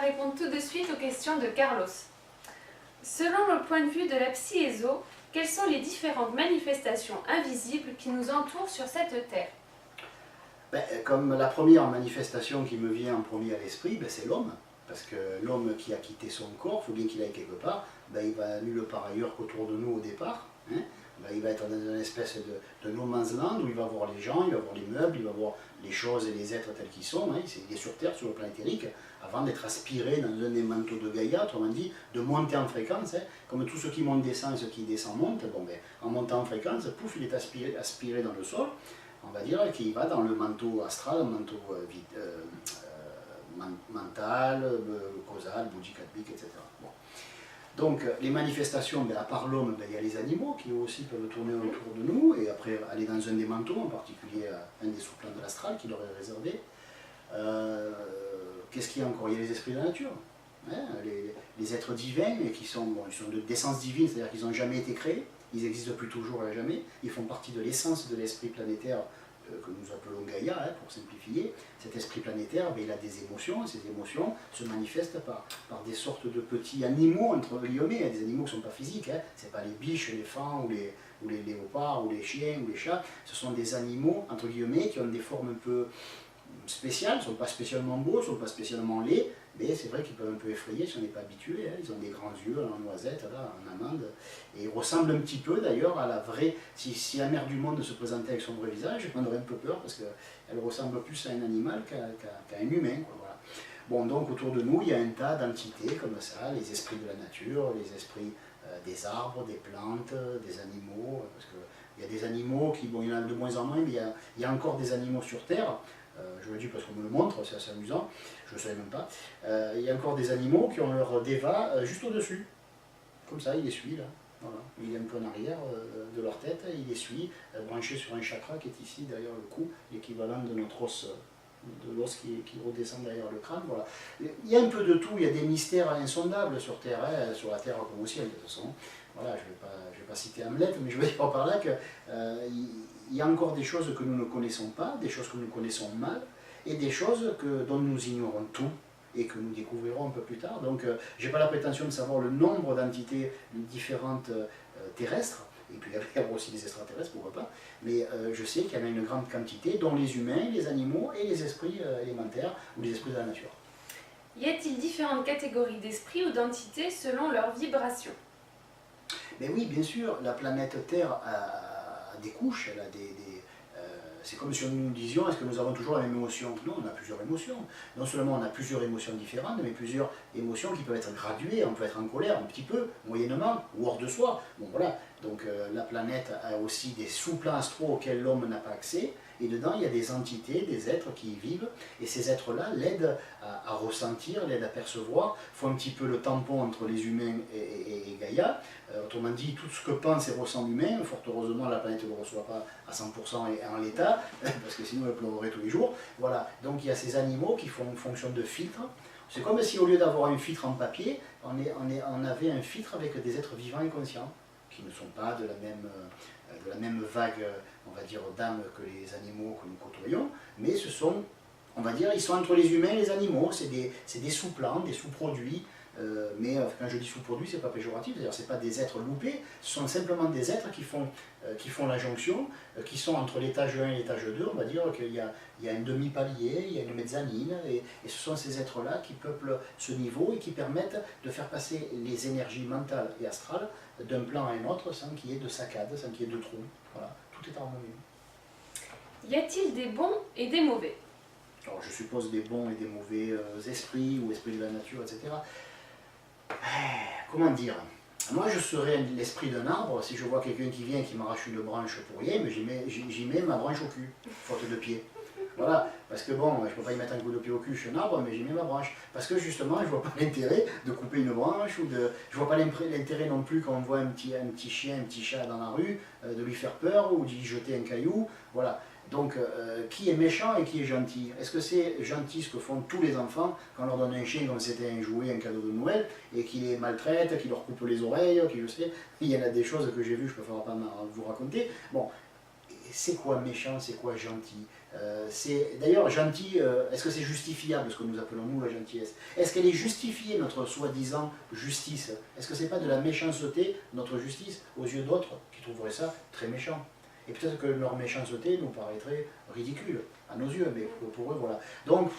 répondre tout de suite aux questions de Carlos. Selon le point de vue de la psy-éso, quelles sont les différentes manifestations invisibles qui nous entourent sur cette terre? Comme la première manifestation qui me vient en premier à l'esprit, c'est l'homme. Parce que l'homme qui a quitté son corps, il faut bien qu'il aille quelque part, il va nulle part ailleurs qu'autour de nous au départ. Hein. Il va être dans une espèce de no man's land où il va voir les gens, il va voir les meubles, il va voir les choses et les êtres tels qu'ils sont. Hein. Il est sur Terre, sur le plan éthérique, avant d'être aspiré dans un des manteaux de Gaïa, autrement dit, de monter en fréquence. Hein. Comme tout ce qui monte descend et ce qui descend monte, en montant en fréquence, pouf, il est aspiré dans le sol, on va dire, qu'il va dans le manteau astral, un manteau mental, causal, bouddhique, atmique, etc. Bon. Donc les manifestations, à part l'homme, il y a les animaux qui aussi peuvent tourner autour de nous, et après aller dans un des manteaux, en particulier un des sous-plans de l'astral qui leur est réservé. Qu'est-ce qu'il y a encore? Il y a les esprits de la nature, hein, les êtres divins, qui sont, ils sont d'essence divine, c'est-à-dire qu'ils n'ont jamais été créés, ils existent depuis toujours et jamais, ils font partie de l'essence de l'esprit planétaire que nous appelons Gaïa, hein, pour simplifier. Cet esprit planétaire, il a des émotions, et ces émotions se manifestent par des sortes de petits animaux, entre guillemets, hein, des animaux qui ne sont pas physiques, hein. Ce n'est pas les biches, les fans, ou les léopards, ou les chiens, ou les chats, ce sont des animaux, entre guillemets, qui ont des formes un peu spéciales, ne sont pas spécialement beaux, ne sont pas spécialement laids, mais c'est vrai qu'ils peuvent un peu effrayer si on n'est pas habitué, hein. Ils ont des grands yeux en noisette, là, en amande, et ils ressemblent un petit peu d'ailleurs à la vraie, si la mère du monde se présentait avec son vrai visage, on aurait un peu peur, parce qu'elle ressemble plus à un animal qu'à un humain, quoi, voilà. Bon, donc autour de nous, il y a un tas d'entités comme ça, les esprits de la nature, les esprits des arbres, des plantes, des animaux, parce qu'il y a des animaux qui, bon, il y en a de moins en moins, mais il y a encore des animaux sur Terre. Je le dis parce qu'on me le montre, c'est assez amusant, je ne le savais même pas. Il y a encore des animaux qui ont leur déva juste au-dessus, comme ça, il les suit là. Voilà. Il est un peu en arrière de leur tête, il les suit, branché sur un chakra qui est ici derrière le cou, l'équivalent de notre os, de l'os qui redescend derrière le crâne. Voilà. Il y a un peu de tout, il y a des mystères insondables sur Terre, hein, sur la Terre comme au ciel de toute façon. Voilà, je ne vais pas citer Hamlet, mais je veux dire par là que il y a encore des choses que nous ne connaissons pas, des choses que nous connaissons mal, et des choses dont nous ignorons tout, et que nous découvrirons un peu plus tard. Donc je n'ai pas la prétention de savoir le nombre d'entités différentes terrestres, et puis il y a aussi des extraterrestres, pourquoi pas, mais je sais qu'il y en a une grande quantité, dont les humains, les animaux et les esprits élémentaires, ou les esprits de la nature. Y a-t-il différentes catégories d'esprits ou d'entités selon leur vibration? Mais oui, bien sûr, la planète Terre a des couches, elle a c'est comme si nous disions, est-ce que nous avons toujours la même émotion? Non, on a plusieurs émotions. Non seulement on a plusieurs émotions différentes, mais plusieurs émotions qui peuvent être graduées. On peut être en colère un petit peu, moyennement, ou hors de soi. Bon voilà, donc la planète a aussi des sous-plans astraux auxquels l'homme n'a pas accès. Et dedans, il y a des entités, des êtres qui y vivent. Et ces êtres-là l'aident à ressentir, l'aident à percevoir, font un petit peu le tampon entre les humains et Gaïa. Autrement dit, tout ce que pense et ressent l'humain, fort heureusement la planète ne le reçoit pas à 100% et en l'état, parce que sinon elle pleurerait tous les jours. Voilà, donc il y a ces animaux qui font une fonction de filtre. C'est comme si au lieu d'avoir un filtre en papier, on avait un filtre avec des êtres vivants et conscients, qui ne sont pas de la même vague, on va dire, d'âme que les animaux que nous côtoyons, mais ce sont, on va dire, ils sont entre les humains et les animaux, c'est des sous-plans, des sous-produits, mais quand je dis sous-produits, c'est pas péjoratif, c'est-à-dire c'est pas des êtres loupés, ce sont simplement des êtres qui font la jonction, qui sont entre l'étage 1 et l'étage 2, on va dire qu'il y a un demi-palier, il y a une mezzanine, et ce sont ces êtres-là qui peuplent ce niveau et qui permettent de faire passer les énergies mentales et astrales d'un plan à un autre sans qu'il y ait de saccades, sans qu'il y ait de trous. Voilà, tout est harmonieux. Y a-t-il des bons et des mauvais? Alors je suppose des bons et des mauvais esprits ou esprits de la nature, etc. Comment dire? Moi je serais l'esprit d'un arbre si je vois quelqu'un qui vient et qui m'arrache une branche pour rien, mais j'y mets ma branche au cul, faute de pied. Voilà, parce que bon, je ne peux pas y mettre un coup de pied au cul, je suis un arbre, mais j'y mets ma branche. Parce que justement, je ne vois pas l'intérêt de couper une branche, je ne vois pas l'intérêt non plus quand on voit un petit chien, un petit chat dans la rue, de lui faire peur ou d'y jeter un caillou. Voilà. Donc, qui est méchant et qui est gentil? Est-ce que c'est gentil ce que font tous les enfants quand on leur donne un chien comme c'était un jouet, un cadeau de Noël, et qui les maltraite, qui leur coupe les oreilles, qui je sais, il y en a des choses que j'ai vues, je ne peux pas vous raconter. Bon, c'est quoi méchant, c'est quoi gentil? D'ailleurs, gentil, est-ce que c'est justifiable ce que nous appelons nous la gentillesse? Est-ce qu'elle est justifiée, notre soi-disant justice? Est-ce que c'est pas de la méchanceté, notre justice, aux yeux d'autres qui trouveraient ça très méchant? Et peut-être que leur méchanceté nous paraîtrait ridicule à nos yeux, mais pour eux, voilà. Donc,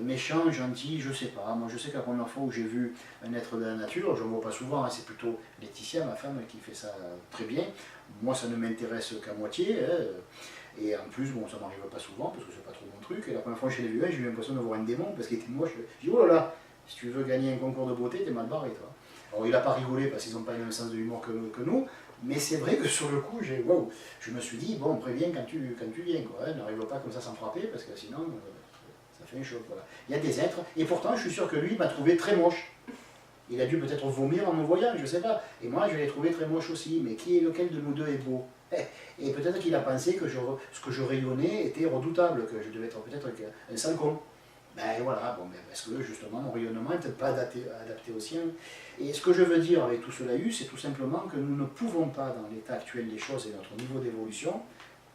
méchant, gentil, je sais pas. Moi, je sais que la première fois où j'ai vu un être de la nature, je ne vois pas souvent, hein, c'est plutôt Laetitia, ma femme, qui fait ça très bien. Moi, ça ne m'intéresse qu'à moitié. Hein. Et en plus, bon, ça m'arrive pas souvent, parce que c'est pas trop mon truc. Et la première fois que je l'ai vu, j'ai eu l'impression de voir un démon, parce qu'il était moche. J'ai dit, oh là là, si tu veux gagner un concours de beauté, t'es mal barré, toi. Alors, il n'a pas rigolé, parce qu'ils n'ont pas le même sens de l'humour que nous. Mais c'est vrai que sur le coup, wow, je me suis dit, bon, préviens quand tu viens, quoi. Hein, n'arrive pas comme ça sans frapper, parce que sinon, ça fait un choc, voilà. Il y a des êtres, et pourtant, je suis sûr que lui m'a trouvé très moche. Il a dû peut-être vomir en me voyant, je ne sais pas. Et moi, je l'ai trouvé très moche aussi. Mais lequel de nous deux est beau? Et peut-être qu'il a pensé que ce que je rayonnais était redoutable, que je devais être peut-être un sale con. Ben voilà, bon, ben parce que justement, mon rayonnement n'est peut-être pas adapté au sien. Et ce que je veux dire avec tout cela, c'est tout simplement que nous ne pouvons pas, dans l'état actuel des choses et notre niveau d'évolution,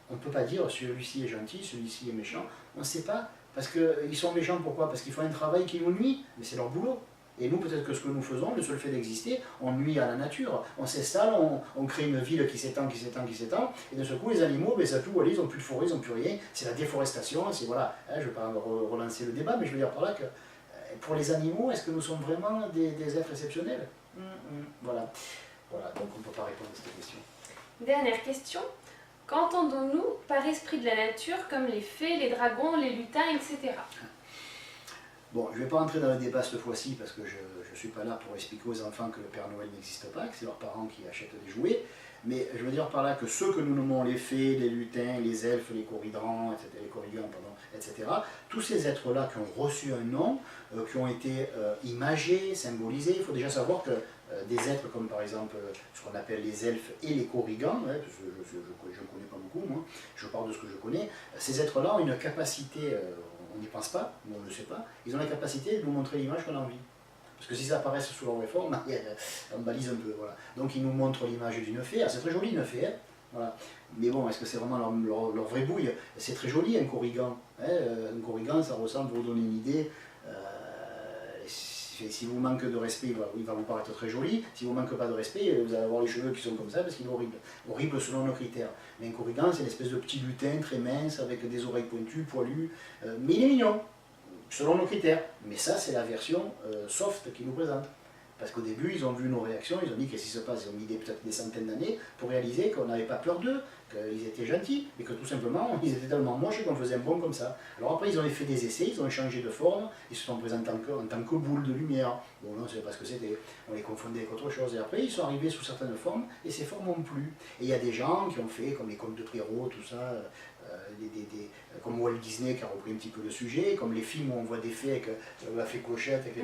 on ne peut pas dire celui-ci est gentil, celui-ci est méchant. On ne sait pas, parce qu'ils sont méchants, pourquoi? Parce qu'ils font un travail qui nous nuit, mais c'est leur boulot. Et nous, peut-être que ce que nous faisons, le seul fait d'exister, on nuit à la nature. On s'installe, on crée une ville qui s'étend, et de ce coup, les animaux, ben, ça tout, ils n'ont plus de forêt, ils n'ont plus rien. C'est la déforestation, c'est voilà. Hein, je ne vais pas relancer le débat, mais je veux dire par là que pour les animaux, est-ce que nous sommes vraiment des êtres exceptionnels? Voilà. Voilà, donc on ne peut pas répondre à cette question. Dernière question. Qu'entendons-nous par esprit de la nature comme les fées, les dragons, les lutins, etc. Bon, je ne vais pas entrer dans le débat cette fois-ci parce que je ne suis pas là pour expliquer aux enfants que le Père Noël n'existe pas, que c'est leurs parents qui achètent des jouets. Mais je veux dire par là que ceux que nous nommons les fées, les lutins, les elfes, les corridans, etc., tous ces êtres-là qui ont reçu un nom, qui ont été imagés, symbolisés, il faut déjà savoir que des êtres comme par exemple ce qu'on appelle les elfes et les corrigans, hein, parce que je ne connais pas beaucoup, moi, je parle de ce que je connais, ces êtres-là ont une capacité, on n'y pense pas, mais on ne le sait pas, ils ont la capacité de nous montrer l'image qu'on a envie. Parce que si ça apparaît sous leur réforme, on balise un peu. Voilà. Donc ils nous montrent l'image d'une fée, c'est très joli une fée, hein, voilà. Mais bon, est-ce que c'est vraiment leur vraie bouille? C'est très joli un corrigan. Hein, un corrigan, ça ressemble, pour vous donner une idée, si vous manque de respect, il va vous paraître très joli. Si vous ne manque pas de respect, vous allez avoir les cheveux qui sont comme ça parce qu'il est horrible. Horrible selon nos critères. Mais un corrigan, c'est une espèce de petit lutin très mince avec des oreilles pointues, poilues. Mais il est mignon, selon nos critères. Mais ça, c'est la version soft qu'ils nous présentent. Parce qu'au début, ils ont vu nos réactions, ils ont dit qu'est-ce qui se passe, ils ont mis peut-être des centaines d'années pour réaliser qu'on n'avait pas peur d'eux, qu'ils étaient gentils, et que tout simplement, ils étaient tellement moches qu'on faisait un bon comme ça. Alors après, ils ont fait des essais, ils ont changé de forme, ils se sont présentés en tant que boule de lumière. Bon, non, on ne savait pas ce que c'était, on les confondait avec autre chose. Et après, ils sont arrivés sous certaines formes, et ces formes n'ont plus. Et il y a des gens qui ont fait, comme les contes de Prérault, tout ça, comme Walt Disney qui a repris un petit peu le sujet, comme les films où on voit des fées avec la fée Clochette, avec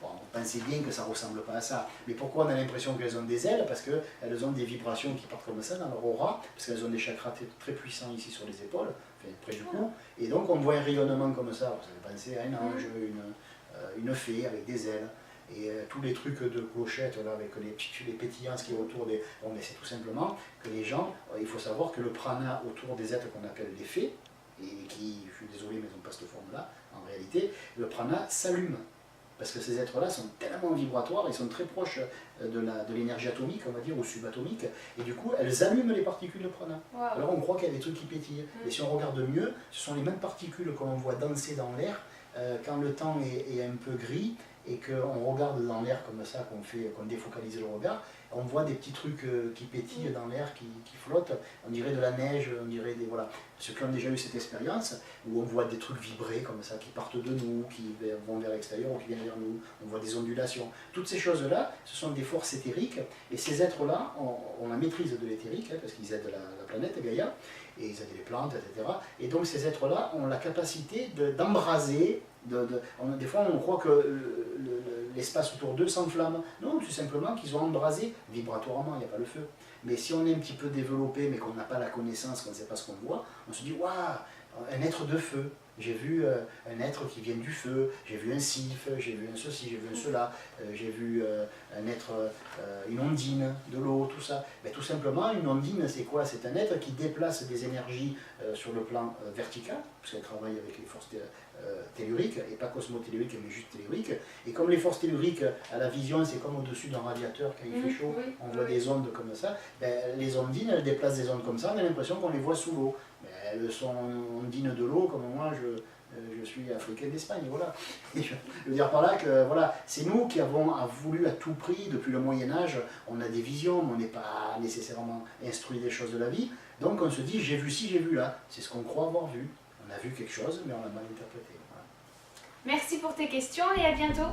bon, on pensait bien que ça ne ressemble pas à ça. Mais pourquoi on a l'impression qu'elles ont des ailes? Parce qu'elles ont des vibrations qui partent comme ça dans leur aura, parce qu'elles ont des chakras très puissants ici sur les épaules, enfin, près du cou, et donc on voit un rayonnement comme ça. Vous avez pensé à un ange, une fée avec des ailes. Et tous les trucs de clochette là, avec les pétillances qui autour des... Bon, mais c'est tout simplement que les gens, il faut savoir que le prana autour des êtres qu'on appelle les fées, et qui, je suis désolé, mais ils n'ont pas cette forme-là, en réalité, le prana s'allume. Parce que ces êtres-là sont tellement vibratoires, ils sont très proches de l'énergie atomique, on va dire, ou subatomique, et du coup, elles allument les particules de prana. Wow. Alors on croit qu'il y a des trucs qui pétillent. Et si on regarde mieux, ce sont les mêmes particules que l'on voit danser dans l'air quand le temps est un peu gris, et qu'on regarde dans l'air comme ça, qu'on défocalise le regard, on voit des petits trucs qui pétillent dans l'air, qui flottent, on dirait de la neige, on dirait des... Voilà. Ceux qui ont déjà eu cette expérience, où on voit des trucs vibrer comme ça, qui partent de nous, qui vont vers l'extérieur ou qui viennent vers nous, on voit des ondulations. Toutes ces choses-là, ce sont des forces éthériques, et ces êtres-là ont la maîtrise de l'éthérique, hein, parce qu'ils aident la planète Gaïa, et ils aident les plantes, etc. Et donc ces êtres-là ont la capacité d'embraser. Des fois, on croit que l'espace autour d'eux s'enflamme. Non, tout simplement qu'ils ont embrasé vibratoirement, il n'y a pas le feu. Mais si on est un petit peu développé, mais qu'on n'a pas la connaissance, qu'on ne sait pas ce qu'on voit, on se dit, waouh, un être de feu. J'ai vu un être qui vient du feu, j'ai vu un sylphe, j'ai vu un ceci, j'ai vu un cela, j'ai vu un être, une ondine, de l'eau, tout ça. Mais tout simplement, une ondine, c'est quoi? C'est un être qui déplace des énergies sur le plan vertical, puisqu'elle travaille avec les forces telluriques, et pas cosmotelluriques, mais juste telluriques. Et comme les forces telluriques, à la vision, c'est comme au-dessus d'un radiateur, quand il fait chaud, oui, on voit des ondes comme ça, ben, les ondines, elles déplacent des ondes comme ça, on a l'impression qu'on les voit sous l'eau. Elles sont ondines de l'eau, comme moi je suis africain d'Espagne, voilà. Et je veux dire par là que voilà, c'est nous qui avons voulu à tout prix, depuis le Moyen-Âge, on a des visions, mais on n'est pas nécessairement instruit des choses de la vie, donc on se dit j'ai vu ci, j'ai vu là, c'est ce qu'on croit avoir vu. On a vu quelque chose, mais on l'a mal interprété. Voilà. Merci pour tes questions et à bientôt.